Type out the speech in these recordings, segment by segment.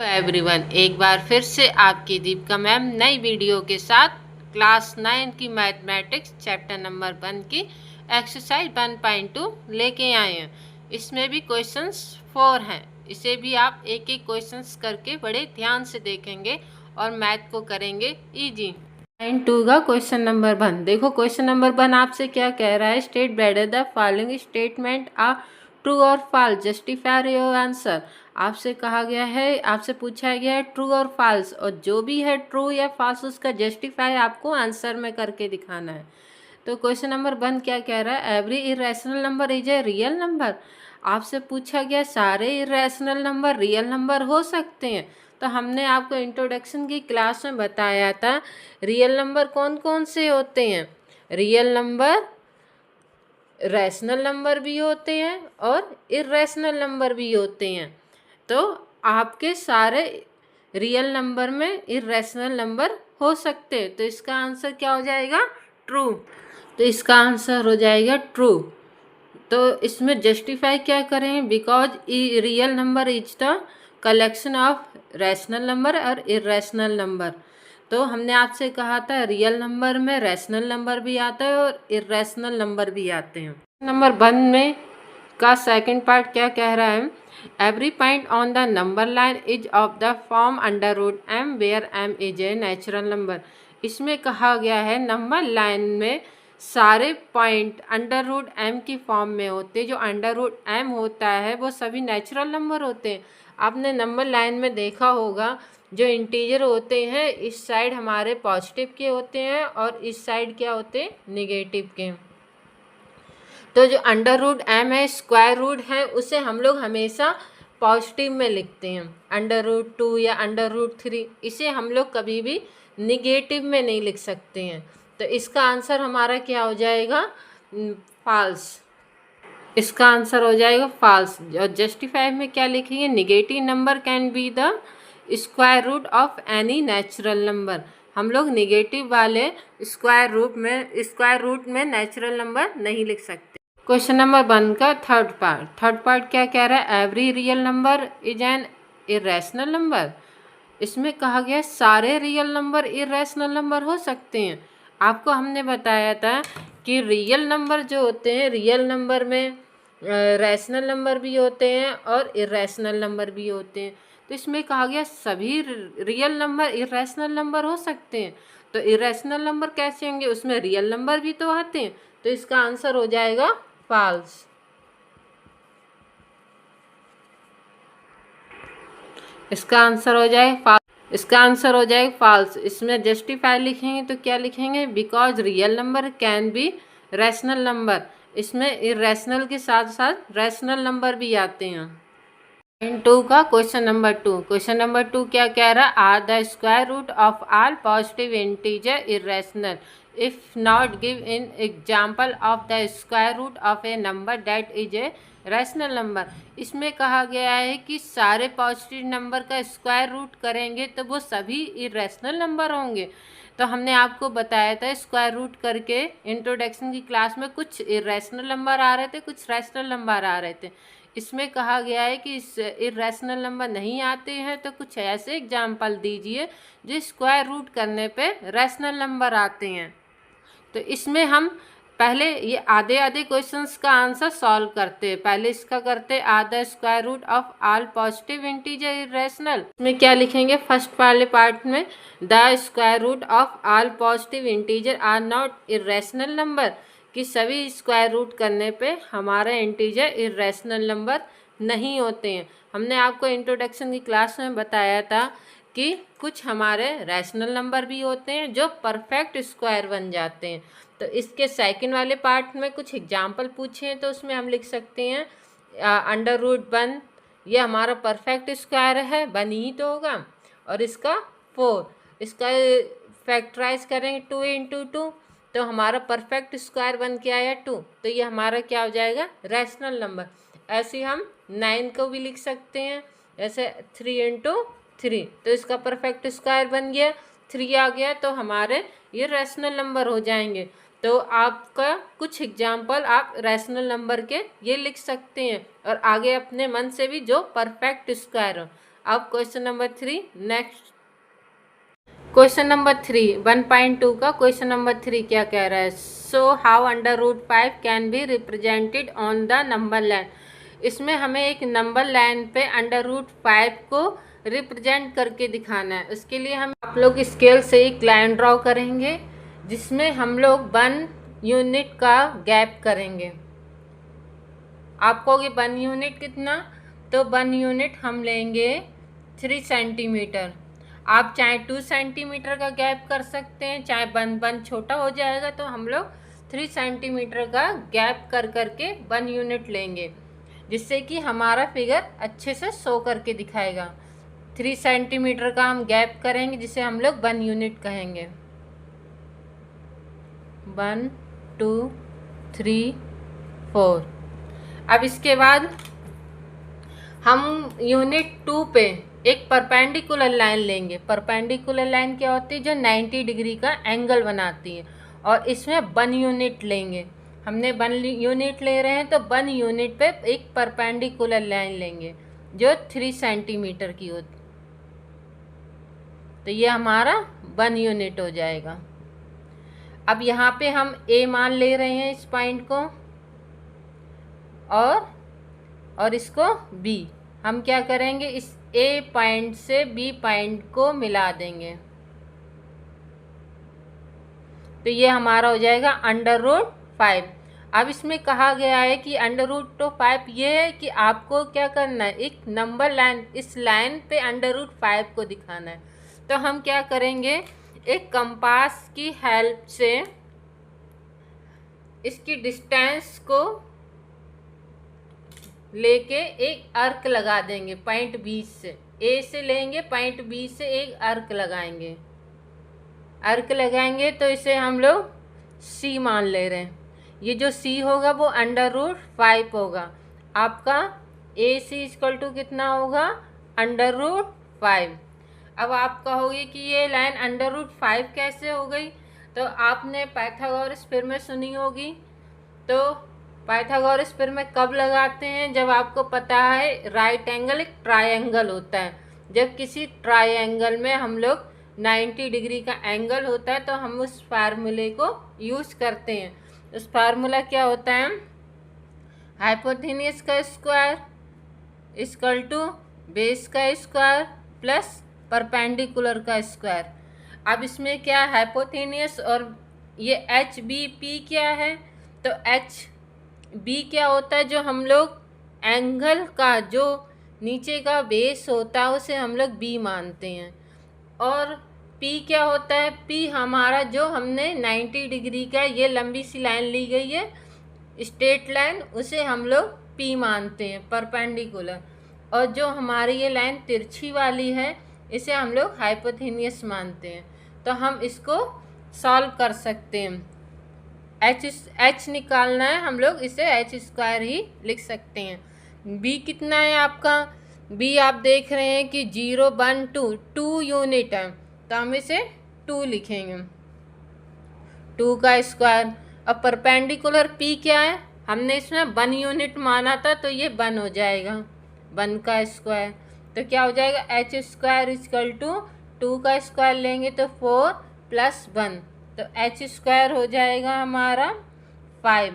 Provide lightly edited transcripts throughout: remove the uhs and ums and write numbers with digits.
Everyone, एक बार फिर से आपकी दीपिका मैम नई वीडियो के साथ क्लास 9 की मैथमेटिक्स चैप्टर नंबर 1 की एक्सरसाइज 1.2 लेके आए हैं। इसमें भी क्वेश्चंस 4 हैं। इसे भी आप एक एक क्वेश्चंस करके बड़े ध्यान से देखेंगे और मैथ को करेंगे इजी। 9.2 का क्वेश्चन नंबर 1 देखो। क्वेश्चन नंबर 1 आपसे क्या कह रहा है? State whether the following statements are true और फॉल्स, जस्टिफाई योर आंसर। आपसे कहा गया है, आपसे पूछा गया है ट्रू और फॉल्स, और जो भी है ट्रू या फॉल्स उसका जस्टिफाई आपको आंसर में करके दिखाना है। तो क्वेश्चन नंबर 1 क्या कह रहा है? Every irrational number is a real number. आपसे पूछा गया सारे इरेशनल नंबर रियल नंबर हो सकते हैं। तो हमने आपको इंट्रोडक्शन की क्लास में बताया था रियल नंबर कौन कौन से होते हैं। रियल नंबर रैशनल नंबर भी होते हैं और इरेशनल नंबर भी होते हैं। तो आपके सारे रियल नंबर में इरेशनल नंबर हो सकते हैं। तो इसका आंसर क्या हो जाएगा? ट्रू। तो इसका आंसर हो जाएगा ट्रू। तो इसमें जस्टिफाई क्या करें? Because real number is the collection of rational number और इरेशनल नंबर। तो हमने आपसे कहा था रियल नंबर में रैशनल नंबर भी आता है और इरेशनल नंबर भी आते हैं। नंबर 1 में का सेकंड पार्ट क्या कह रहा है? Every point on the number line is of the form under root m where m is a natural number. इसमें कहा गया है नंबर लाइन में सारे पॉइंट अंडर रूट एम की फॉर्म में होते हैं। जो अंडर रूट एम होता है वो सभी नेचुरल नंबर होते हैं। आपने नंबर लाइन में देखा होगा जो इंटीजर होते हैं इस साइड हमारे पॉजिटिव के होते हैं और इस साइड क्या होते हैं? नेगेटिव के। तो जो अंडर रूट एम है, स्क्वायर रूट है, उसे हम लोग हमेशा पॉजिटिव में लिखते हैं। अंडर रूट 2 या अंडर रूट 3 इसे हम लोग कभी भी निगेटिव में नहीं लिख सकते हैं। तो इसका आंसर हमारा क्या हो जाएगा? फॉल्स। इसका आंसर हो जाएगा फॉल्स। और जस्टिफाई में क्या लिखेंगे? Negative number can be the square root of any natural number. हम लोग निगेटिव वाले स्क्वायर रूट में नेचुरल नंबर नहीं लिख सकते। क्वेश्चन नंबर 1 का थर्ड पार्ट क्या कह रहा है? Every real number is an irrational number. इसमें कहा गया सारे रियल नंबर इरेशनल नंबर हो सकते हैं। आपको हमने बताया था कि रियल नंबर जो होते हैं, रियल नंबर में रैशनल नंबर भी होते हैं और इरेशनल नंबर भी होते हैं। तो इसमें कहा गया सभी रियल नंबर इरेशनल नंबर हो सकते हैं। तो इरेशनल नंबर कैसे होंगे? उसमें रियल नंबर भी तो आते हैं। तो इसका आंसर हो जाएगा फॉल्स। इसका आंसर हो जाएगा फॉल्स। इसका आंसर हो जाएगा फॉल्स। इसमें जस्टिफाई लिखेंगे तो क्या लिखेंगे? Because real number can B rational number. इसमें इरेशनल के साथ साथ रैशनल नंबर भी आते हैं। 2 का क्वेश्चन नंबर 2। क्वेश्चन नंबर 2 क्या कह रहा है? Are the square root of all positive integer irrational? If not give in example of the square root of a number that is a rational number. इसमें कहा गया है कि सारे पॉजिटिव नंबर का स्क्वायर रूट करेंगे तो वो सभी इरेशनल नंबर होंगे। तो हमने आपको बताया था स्क्वायर रूट करके इंट्रोडक्शन की क्लास में कुछ इरेशनल नंबर आ रहे थे, कुछ रैशनल नंबर आ रहे थे। इसमें कहा गया है कि इरेशनल नंबर नहीं आते हैं तो कुछ ऐसे एग्जाम्पल दीजिए जो स्क्वायर रूट करने पे रैशनल नंबर आते हैं। तो इसमें हम पहले ये आधे आधे क्वेश्चंस का आंसर सॉल्व करते हैं। पहले इसका करते हैं are the square root of all positive integer irrational. इसमें क्या लिखेंगे? फर्स्ट वाले पार्ट में the square root of all positive integer are not irrational number, कि सभी स्क्वायर रूट करने पे हमारा इंटीजर इरेशनल नंबर नहीं होते हैं। हमने आपको इंट्रोडक्शन की क्लास में बताया था कि कुछ हमारे रैशनल नंबर भी होते हैं जो परफेक्ट स्क्वायर बन जाते हैं। तो इसके सेकंड वाले पार्ट में कुछ एग्जाम्पल पूछे हैं तो उसमें हम लिख सकते हैं अंडर रूट 1 ये हमारा परफेक्ट स्क्वायर है, 1 ही तो होगा, और इसका 4, इसका फैक्टराइज करेंगे 2 इंटू 2 तो हमारा परफेक्ट स्क्वायर बन के आया 2। तो ये हमारा क्या हो जाएगा? Rational number. ऐसे हम 9 को भी लिख सकते हैं, ऐसे 3 इंटू 3 तो इसका परफेक्ट स्क्वायर बन गया, 3 आ गया तो हमारे ये रैशनल नंबर हो जाएंगे। तो आपका कुछ एग्जाम्पल आप रैशनल नंबर के ये लिख सकते हैं और आगे अपने मन से भी जो परफेक्ट स्क्वायर हो। अब question number 3 next. Question number 3 1.2 का क्वेश्चन नंबर 3 क्या कह रहा है? So how under root 5 can be represented on the number line. इसमें हमें एक नंबर लाइन पे अंडर रूट 5 को रिप्रेजेंट करके दिखाना है। उसके लिए हम आप लोग स्केल से एक लाइन ड्रॉ करेंगे जिसमें हम लोग 1 यूनिट का गैप करेंगे। आप कहोगे 1 यूनिट कितना? तो 1 यूनिट हम लेंगे 3 सेंटीमीटर। आप चाहे 2 सेंटीमीटर का गैप कर सकते हैं, चाहे 1 छोटा हो जाएगा तो हम लोग 3 सेंटीमीटर का गैप कर करके 1 यूनिट लेंगे, जिससे कि हमारा फिगर अच्छे से शो करके दिखाएगा। 3 सेंटीमीटर का हम गैप करेंगे जिसे हम लोग 1 यूनिट कहेंगे। 1 2 3 4। अब इसके बाद हम यूनिट 2 पे एक परपेंडिकुलर लाइन लेंगे। परपेंडिकुलर लाइन क्या होती है? जो 90 डिग्री का एंगल बनाती है, और इसमें 1 यूनिट लेंगे। हमने 1 यूनिट ले रहे हैं तो 1 यूनिट पे एक परपेंडिकुलर लाइन लेंगे जो 3 सेंटीमीटर की होती, तो ये हमारा 1 यूनिट हो जाएगा। अब यहाँ पे हम ए मान ले रहे हैं इस पॉइंट को, और इसको बी। हम क्या करेंगे? इस ए पॉइंट से बी पॉइंट को मिला देंगे, तो ये हमारा हो जाएगा अंडर रूट 5। अब इसमें कहा गया है कि अंडर रूट 5 ये है कि आपको क्या करना है? एक नंबर लाइन, इस लाइन पे अंडर रूट 5 को दिखाना है। तो हम क्या करेंगे? एक कंपास की हेल्प से इसकी डिस्टेंस को लेके एक अर्क लगा देंगे पॉइंट बी से। ए से लेंगे, पॉइंट बी से एक अर्क लगाएंगे। अर्क लगाएंगे तो इसे हम लोग सी मान ले रहे हैं। ये जो सी होगा वो अंडर रूट 5 होगा। आपका ए सी इक्वल टू कितना होगा? Under root 5। अब आप कहोगे कि ये लाइन अंडर रूट 5 कैसे हो गई? तो आपने पाइथागोरस थ्योरम में सुनी होगी। तो पाइथागोरस थ्योरम में कब लगाते हैं? जब आपको पता है राइट एंगल एक ट्रायंगल होता है। जब किसी ट्रायंगल में हम लोग 90 डिग्री का एंगल होता है तो हम उस फार्मूले को यूज़ करते हैं। उस फार्मूला क्या होता है? हाइपोटेन्यूज का स्क्वायर इक्वल टू बेस का स्क्वायर प्लस परपेंडिकुलर का स्क्वायर। अब इसमें क्या है? हाइपोटेन्यूज और ये एच बी पी क्या है? तो एच बी क्या होता है? जो हम लोग एंगल का जो नीचे का बेस होता है उसे हम लोग बी मानते हैं। और पी क्या होता है? पी हमारा जो हमने 90 डिग्री का ये लंबी सी लाइन ली गई है स्ट्रेट लाइन, उसे हम लोग पी मानते हैं परपेंडिकुलर। और जो हमारी ये लाइन तिरछी वाली है इसे हम लोग हाइपोटेन्यूज मानते हैं। तो हम इसको सॉल्व कर सकते हैं। एच निकालना है, हम लोग इसे एच स्क्वायर ही लिख सकते हैं। बी कितना है आपका? बी आप देख रहे हैं कि 0 1 2 यूनिट है, तो हम इसे 2 लिखेंगे, 2 का स्क्वायर। अब परपेंडिकुलर पी क्या है? हमने इसमें 1 यूनिट माना था तो ये 1 हो जाएगा, 1 का स्क्वायर। तो क्या हो जाएगा? एच स्क्वायर इक्वल टू 2 का स्क्वायर लेंगे तो 4 + 1, तो एच स्क्वायर हो जाएगा हमारा 5।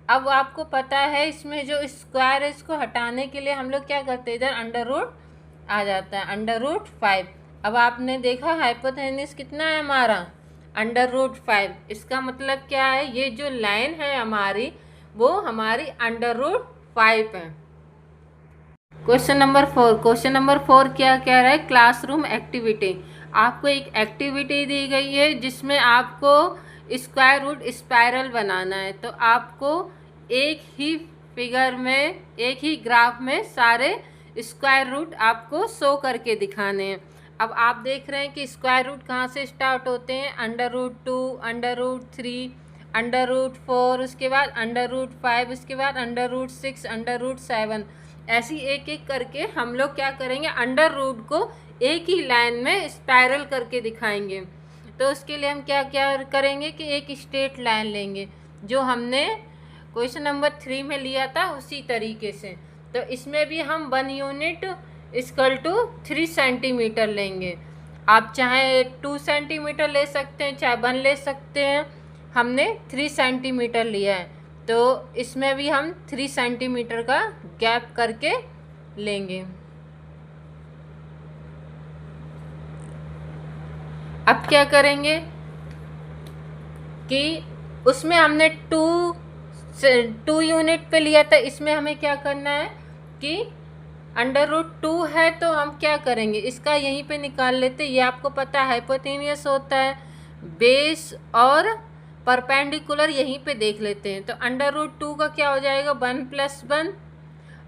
अब आपको पता है इसमें जो स्क्वायर है इसको हटाने के लिए हम लोग क्या करते हैं? इधर अंडर रूट आ जाता है, अंडर रूट 5। अब आपने देखा हाइपोटेन्यूज कितना है हमारा? Under root 5। इसका मतलब क्या है? ये जो लाइन है हमारी वो हमारी अंडर रूट 5 है। Question number 4। क्वेश्चन नंबर 4 क्या कह रहा है? Classroom activity. आपको एक एक्टिविटी दी गई है जिसमें आपको स्क्वायर रूट स्पाइरल बनाना है। तो आपको एक ही फिगर में, एक ही ग्राफ में सारे स्क्वायर रूट आपको शो करके दिखाने हैं। अब आप देख रहे हैं कि स्क्वायर रूट कहाँ से स्टार्ट होते हैं? Under root 2, under root 3, under root 4, उसके बाद अंडर रूट 5, उसके बाद अंडर रूट 6, अंडर रूट 7। ऐसी एक एक करके हम लोग क्या करेंगे? अंडर रूट को एक ही लाइन में स्पाइरल करके दिखाएंगे। तो उसके लिए हम क्या क्या करेंगे कि एक स्ट्रेट लाइन लेंगे जो हमने क्वेश्चन नंबर 3 में लिया था उसी तरीके से। तो इसमें भी हम 1 यूनिट इक्वल टू 3 सेंटीमीटर लेंगे। आप चाहे 2 सेंटीमीटर ले सकते हैं, चाहे 1 ले सकते हैं। हमने 3 सेंटीमीटर लिया है, तो इसमें भी हम 3 सेंटीमीटर का गैप करके लेंगे। अब क्या करेंगे कि उसमें हमने 2 यूनिट पे लिया था, इसमें हमें क्या करना है कि √2 है तो हम क्या करेंगे, इसका यहीं पे निकाल लेते। ये आपको पता है हाइपोटेनियस होता है, बेस और परपेंडिकुलर यहीं पे देख लेते हैं। तो √2 का क्या हो जाएगा 1 + 1,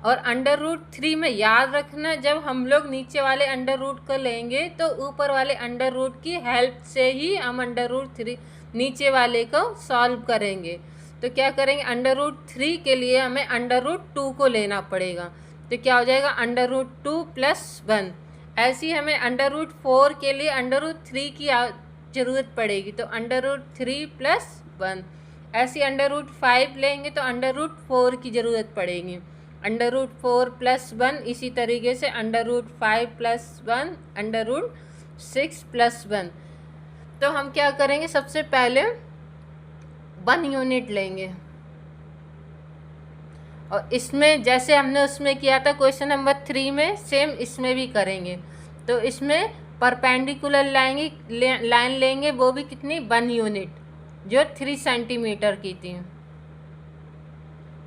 और √3 में याद रखना जब हम लोग नीचे वाले √ को लेंगे तो ऊपर वाले √ की हेल्प से ही हम √3 नीचे वाले को सॉल्व करेंगे। तो क्या करेंगे, √3 के लिए हमें √2 को लेना पड़ेगा। तो क्या हो जाएगा √2 + 1। ऐसे ही हमें √4 के लिए √3 की ज़रूरत पड़ेगी, तो √3 + 1। ऐसे √5 लेंगे तो √4 की ज़रूरत पड़ेगी, √4 + 1। इसी तरीके से √5 + 1, √6 + 1। तो हम क्या करेंगे, सबसे पहले 1 यूनिट लेंगे, और इसमें जैसे हमने उसमें किया था क्वेश्चन नंबर 3 में, सेम इसमें भी करेंगे। तो इसमें परपेंडिकुलर लाइन लेंगे, वो भी कितनी 1 यूनिट, जो 3 सेंटीमीटर की थी।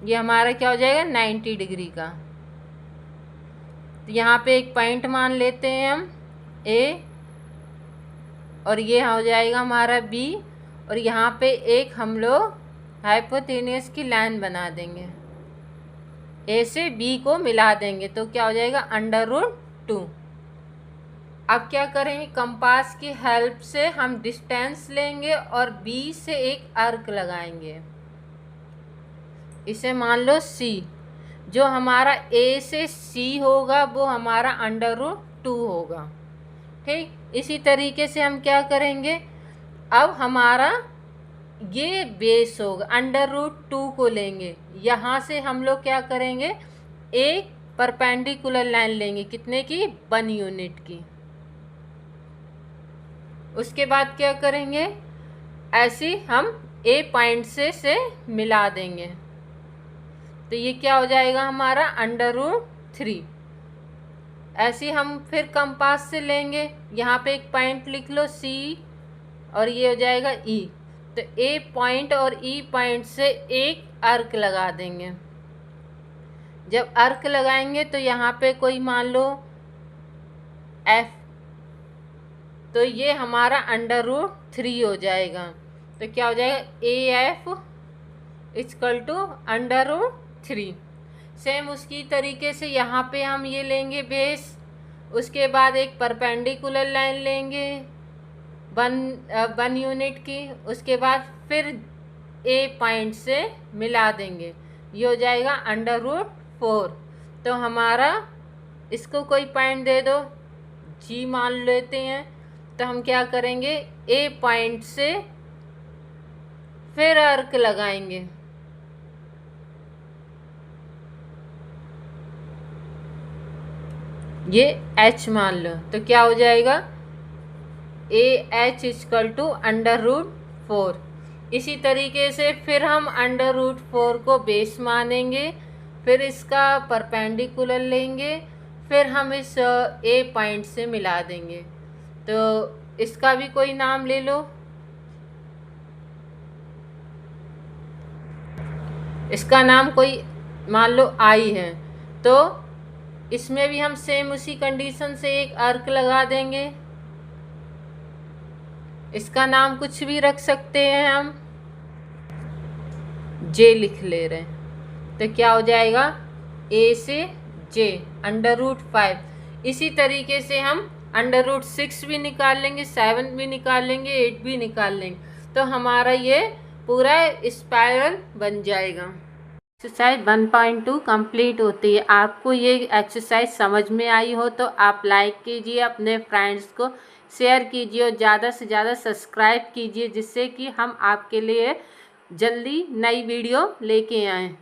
ये हमारा क्या हो जाएगा 90 डिग्री का। तो यहाँ पे एक पॉइंट मान लेते हैं हम A, और ये हो जाएगा हमारा B, और यहाँ पे एक हम लोग हाइपोटेनियस की लाइन बना देंगे, A से B को मिला देंगे, तो क्या हो जाएगा √2। अब क्या करेंगे, कंपास की हेल्प से हम डिस्टेंस लेंगे और B से एक आर्क लगाएंगे। इसे मान लो C, जो हमारा A से C होगा वो हमारा √2 होगा। ठीक, इसी तरीके से हम क्या करेंगे, अब हमारा ये बेस होगा, √2 को लेंगे, यहाँ से हम लोग क्या करेंगे, एक परपेंडिकुलर लाइन लेंगे, कितने की 1 यूनिट की। उसके बाद क्या करेंगे, ऐसे हम A पॉइंट से मिला देंगे, तो ये क्या हो जाएगा हमारा √3। ऐसे हम फिर कंपास से लेंगे, यहाँ पे एक पॉइंट लिख लो C, और ये हो जाएगा E। तो A पॉइंट और E पॉइंट से एक आर्क लगा देंगे। जब आर्क लगाएंगे तो यहाँ पे कोई मान लो F, तो ये हमारा √3 हो जाएगा। तो क्या हो जाएगा AF = √3। सेम उसकी तरीके से यहाँ पे हम ये लेंगे बेस, उसके बाद एक परपेंडिकुलर लाइन लेंगे 1 यूनिट की, उसके बाद फिर A पॉइंट से मिला देंगे, ये हो जाएगा √4। तो हमारा, इसको कोई पॉइंट दे दो, G मान लेते हैं। तो हम क्या करेंगे, A पॉइंट से फिर आर्क लगाएंगे, ये H मान लो, तो क्या हो जाएगा AH = √4। इसी तरीके से फिर हम √4 को बेस मानेंगे, फिर इसका परपेंडिकुलर लेंगे, फिर हम इस A पॉइंट से मिला देंगे। तो इसका भी कोई नाम ले लो, इसका नाम कोई मान लो I है। तो इसमें भी हम सेम उसी कंडीशन से एक आर्क लगा देंगे, इसका नाम कुछ भी रख सकते हैं, हम J लिख ले रहे हैं। तो क्या हो जाएगा A से J √5। इसी तरीके से हम √6 भी निकाल लेंगे, 7 भी निकाल लेंगे, 8 भी निकाल लेंगे, तो हमारा ये पूरा स्पाइरल बन जाएगा। एक्सरसाइज 1.2 कंप्लीट होती है। आपको ये एक्सरसाइज समझ में आई हो तो आप लाइक कीजिए, अपने फ्रेंड्स को शेयर कीजिए और ज़्यादा से ज़्यादा सब्सक्राइब कीजिए, जिससे कि हम आपके लिए जल्दी नई वीडियो लेके आएँ।